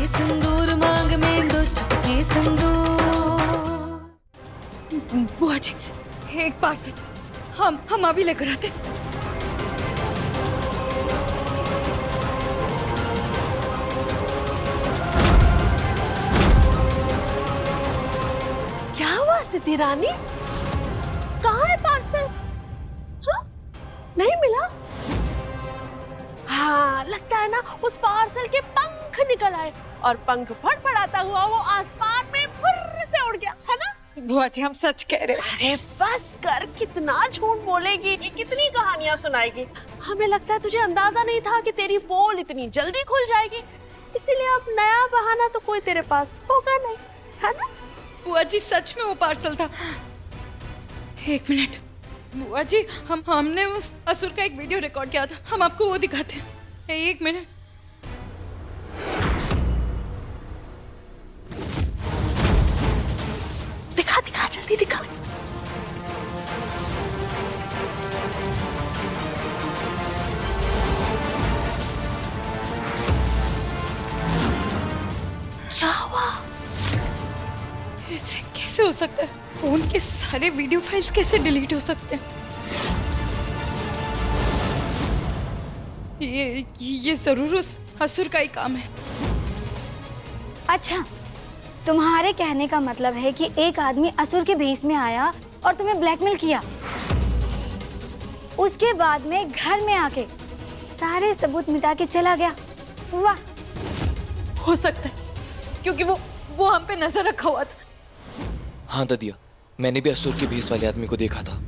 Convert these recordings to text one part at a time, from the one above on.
चुटकी सिंदूर मांग में दो चुटकी सिंदूर। बुआ जी, एक पार्सल हम अभी लेकर आते। क्या हुआ सिद्धि रानी? कहाँ है पार्सल? हाँ? नहीं मिला? हाँ, लगता है ना उस पार्सल के पंख निकल आए और पंख फड़फड़ाता हुआ वो आसमान में फुर्र से उड़ गया, है ना? बुआ जी, हम सच कह रहे हैं। अरे बस कर, कितना झूठ बोलेगी, ये कितनी कहानियां सुनाएगी। हमें लगता है तुझे अंदाजा नहीं था कि तेरी पोल इतनी जल्दी खुल जाएगी, इसीलिए अब नया बहाना तो कोई तेरे पास होगा नहीं, है ना? बुआ जी, सच में वो पार्सल था। एक मिनट बुआ जी, हमने उस असुर का एक वीडियो रिकॉर्ड किया था, हम आपको वो दिखाते हैं। एक मिनट। दिखा दिखा, जल्दी दिखा। क्या हुआ? ऐसे कैसे हो सकता है? फोन के सारे वीडियो फाइल्स कैसे डिलीट हो सकते हैं? ये जरूर उस असुर का ही काम है। अच्छा, तुम्हारे कहने का मतलब है कि एक आदमी असुर के भेष में आया और तुम्हें ब्लैकमेल किया, उसके बाद में घर में आके सारे सबूत मिटा के चला गया। वाह! हो सकता है, क्योंकि वो हम पे नजर रखा हुआ था। हाँ ददिया, मैंने भी असुर के भेष वाले आदमी को देखा था।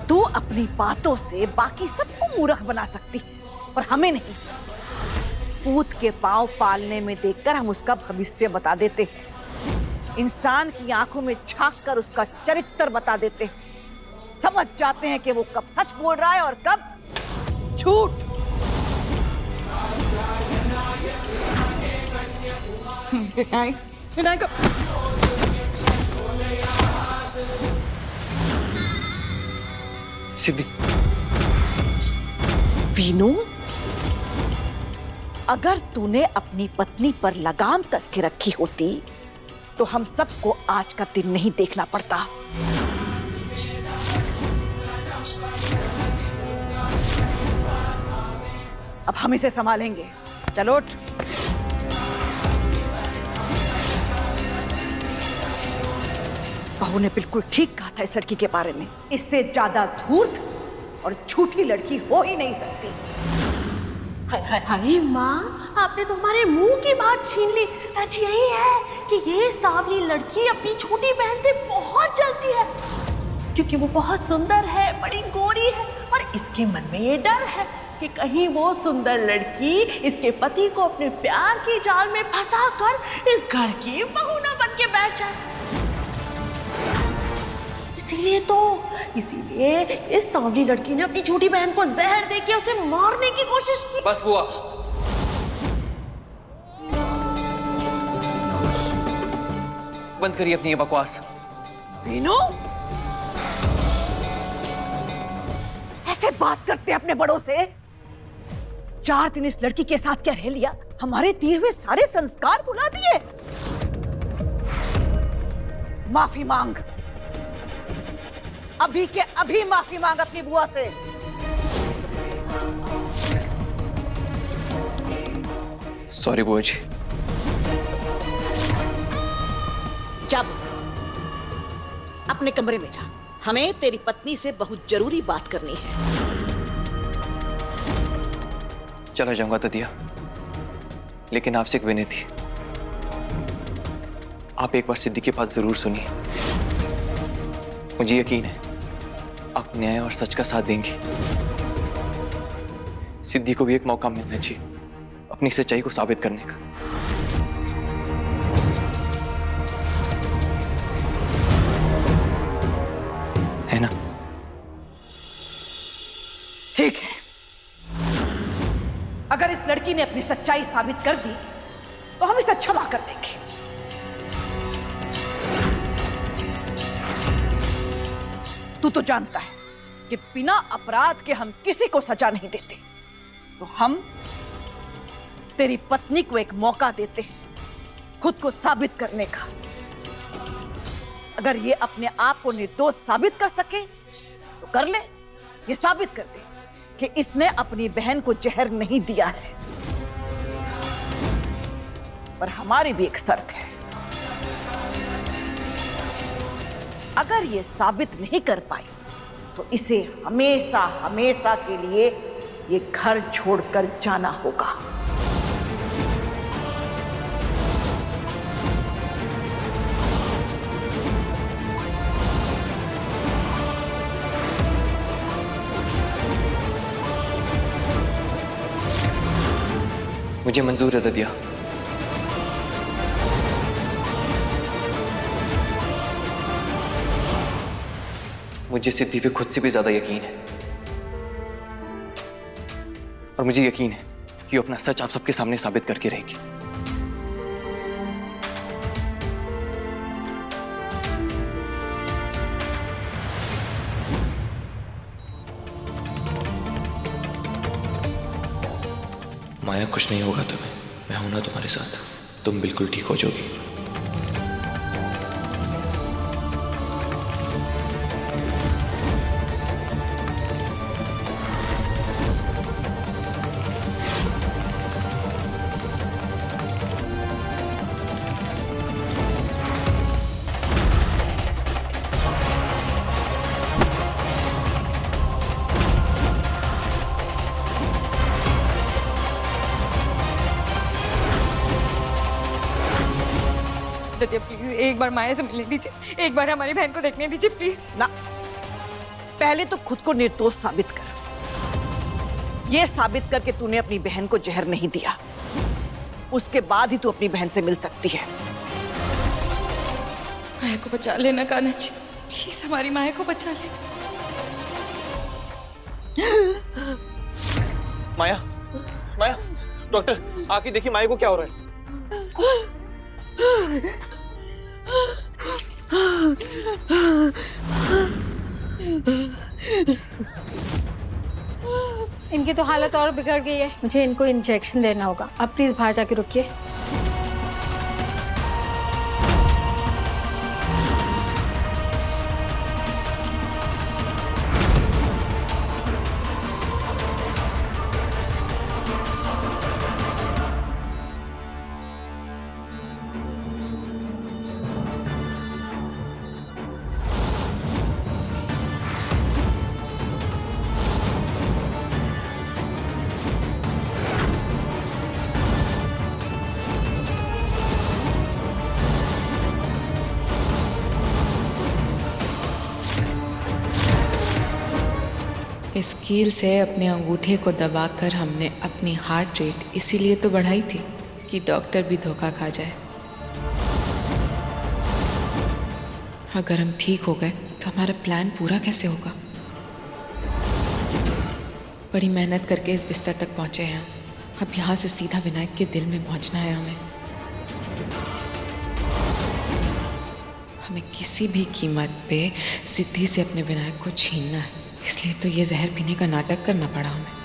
तू अपनी बातों से बाकी सबको मूर्ख बना सकती, पर हमें नहीं। पूत के पांव पालने में देखकर हम उसका भविष्य बता देते, इंसान की आंखों में झांक कर उसका चरित्र बता देते, समझ जाते हैं कि वो कब सच बोल रहा है और कब झूठ। विनायक सिद्धि, वीनू, अगर तूने अपनी पत्नी पर लगाम कस के रखी होती तो हम सबको आज का दिन नहीं देखना पड़ता। अब हम इसे संभालेंगे। चलो उठ। बहू ने बिल्कुल ठीक कहा था इस लड़की के बारे में, इससे ज्यादा धूर्त और झूठी लड़की हो ही नहीं सकती। हाय माँ, आपने तो हमारे मुंह की बात छीन ली। सच यही है कि ये सांवली लड़की अपनी छोटी बहन से बहुत जलती है, क्योंकि वो बहुत सुंदर है, बड़ी गोरी है, और इसके मन में ये डर है कि कहीं वो सुंदर लड़की इसके पति को अपने प्यार के जाल में फंसाकर इस घर की बहू न बन के बैठ जाए। इसीलिए इस सांवली लड़की ने अपनी छोटी बहन को जहर देके उसे मारने की कोशिश की। बस बुआ, बंद करिए अपनी ये बकवास। वीनू, ऐसे बात करते अपने बड़ों से? 4 दिन इस लड़की के साथ क्या रह लिया, हमारे दिए हुए सारे संस्कार भुला दिए। माफी मांग, अभी के अभी माफी मांग अपनी बुआ से। सॉरी बुआ जी। जब अपने कमरे में जा, हमें तेरी पत्नी से बहुत जरूरी बात करनी है। चला जाऊंगा ददिया, लेकिन आपसे एक विनती, आप एक बार सिद्धि की बात जरूर सुनिए। मुझे यकीन है आप न्याय और सच का साथ देंगी। सिद्धि को भी एक मौका मिलना चाहिए अपनी सच्चाई को साबित करने का। है ना? ठीक है, अगर इस लड़की ने अपनी सच्चाई साबित कर दी तो हम इसे क्षमा कर देंगे। तू तो जानता है कि बिना अपराध के हम किसी को सजा नहीं देते। तो हम तेरी पत्नी को एक मौका देते हैं खुद को साबित करने का। अगर ये अपने आप को निर्दोष साबित कर सके तो कर ले, ये साबित कर दे कि इसने अपनी बहन को जहर नहीं दिया है। पर हमारी भी एक शर्त है, अगर ये साबित नहीं कर पाई तो इसे हमेशा हमेशा के लिए ये घर छोड़कर जाना होगा। मुझे मंजूर है ददिया। मुझे सिद्धि पे खुद से भी ज्यादा यकीन है, और मुझे यकीन है कि वो अपना सच आप सबके सामने साबित करके रहेगी। माया, कुछ नहीं होगा तुम्हें, मैं हूं ना तुम्हारे साथ, तुम बिल्कुल ठीक हो जाओगी। ददिया प्लीज एक बार माया से मिलने दीजिए, एक बार हमारी बहन को देखने दीजिए प्लीज। ना, पहले तो खुद को निर्दोष साबित कर। यह साबित करके तूने अपनी बहन को जहर नहीं दिया, उसके बाद ही तू अपनी बहन से मिल सकती है। माया को बचा लेना कान्हा जी, प्लीज हमारी माया को बचा लेना। माया, माया, डॉक्टर आके देखिए माया को क्या हो रहा है। इनकी तो हालत और बिगड़ गई है, मुझे इनको इंजेक्शन देना होगा। आप प्लीज बाहर जाके रुकिए। इस कील से अपने अंगूठे को दबाकर हमने अपनी हार्ट रेट इसीलिए तो बढ़ाई थी कि डॉक्टर भी धोखा खा जाए। अगर हम ठीक हो गए तो हमारा प्लान पूरा कैसे होगा? बड़ी मेहनत करके इस बिस्तर तक पहुंचे हैं, अब यहाँ से सीधा विनायक के दिल में पहुंचना है। हमें किसी भी कीमत पे सिद्धि से अपने विनायक को छीनना है, इसलिए तो ये जहर पीने का नाटक करना पड़ा हमें।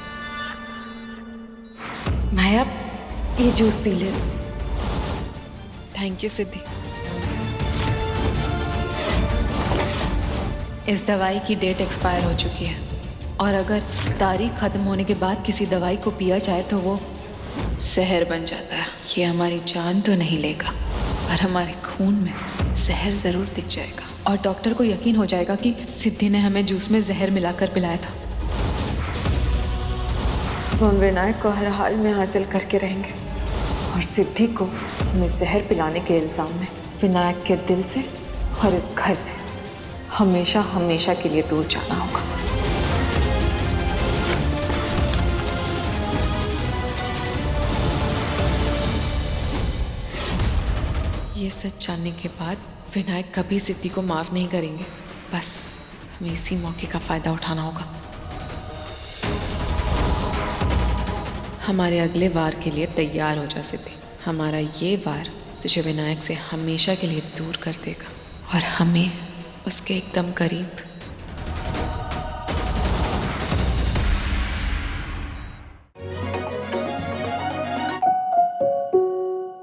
माया, ये जूस पी ले। थैंक यू सिद्धि। इस दवाई की डेट एक्सपायर हो चुकी है, और अगर तारीख खत्म होने के बाद किसी दवाई को पिया जाए तो वो जहर बन जाता है। ये हमारी जान तो नहीं लेगा, पर हमारे खून में जहर जरूर दिख जाएगा, और डॉक्टर को यकीन हो जाएगा कि सिद्धि ने हमें जूस में जहर मिलाकर पिलाया था। हम विनायक को हर हाल में हासिल करके रहेंगे, और सिद्धि को हमें जहर पिलाने के इल्जाम में विनायक के दिल से और इस घर से हमेशा हमेशा के लिए दूर जाना होगा। ये सच जानने के बाद विनायक कभी सिद्धि को माफ नहीं करेंगे। बस हमें इसी मौके का फायदा उठाना होगा। हमारे अगले वार के लिए तैयार हो जा सिद्धि। हमारा ये वार तुझे विनायक से हमेशा के लिए दूर कर देगा, और हमें उसके एकदम करीब